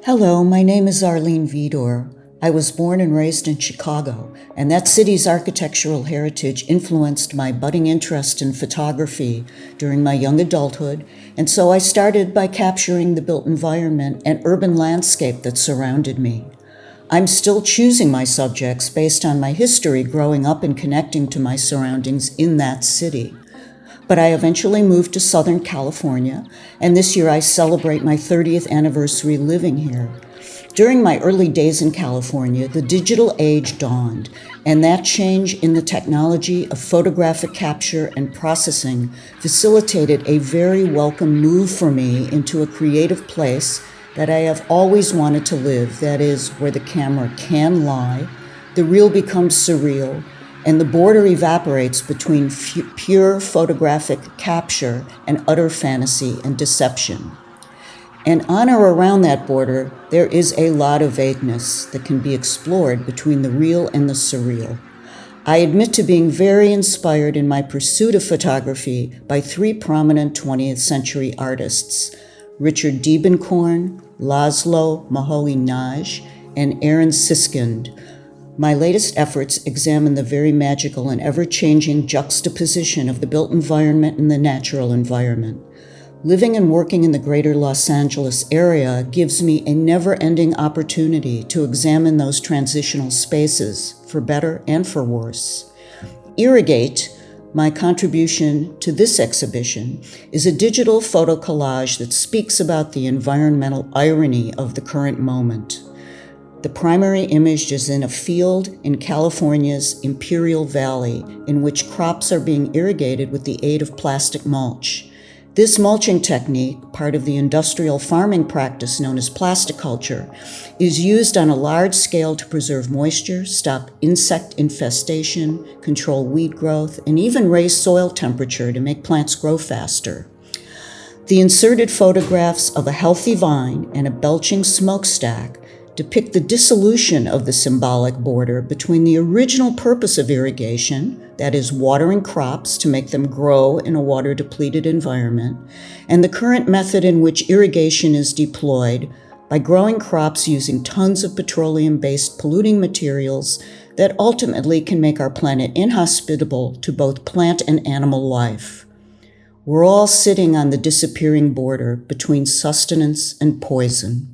Hello, my name is Arlene Vidor. I was born and raised in Chicago, and that city's architectural heritage influenced my budding interest in photography during my young adulthood, and so I started by capturing the built environment and urban landscape that surrounded me. I'm still choosing my subjects based on my history growing up and connecting to my surroundings in that city. But I eventually moved to Southern California, and this year I celebrate my 30th anniversary living here. During my early days in California, the digital age dawned, and that change in the technology of photographic capture and processing facilitated a very welcome move for me into a creative place that I have always wanted to live, that is, where the camera can lie, the real becomes surreal, and the border evaporates between pure photographic capture and utter fantasy and deception. And on or around that border, there is a lot of vagueness that can be explored between the real and the surreal. I admit to being very inspired in my pursuit of photography by three prominent 20th century artists, Richard Diebenkorn, Laszlo Moholy-Nagy, and Aaron Siskind. My latest efforts examine the very magical and ever-changing juxtaposition of the built environment and the natural environment. Living and working in the greater Los Angeles area gives me a never-ending opportunity to examine those transitional spaces, for better and for worse. Irrigate, my contribution to this exhibition, is a digital photo collage that speaks about the environmental irony of the current moment. The primary image is in a field in California's Imperial Valley in which crops are being irrigated with the aid of plastic mulch. This mulching technique, part of the industrial farming practice known as plasticulture, is used on a large scale to preserve moisture, stop insect infestation, control weed growth, and even raise soil temperature to make plants grow faster. The inserted photographs of a healthy vine and a belching smokestack depict the dissolution of the symbolic border between the original purpose of irrigation, that is, watering crops to make them grow in a water-depleted environment, and the current method in which irrigation is deployed by growing crops using tons of petroleum-based polluting materials that ultimately can make our planet inhospitable to both plant and animal life. We're all sitting on the disappearing border between sustenance and poison.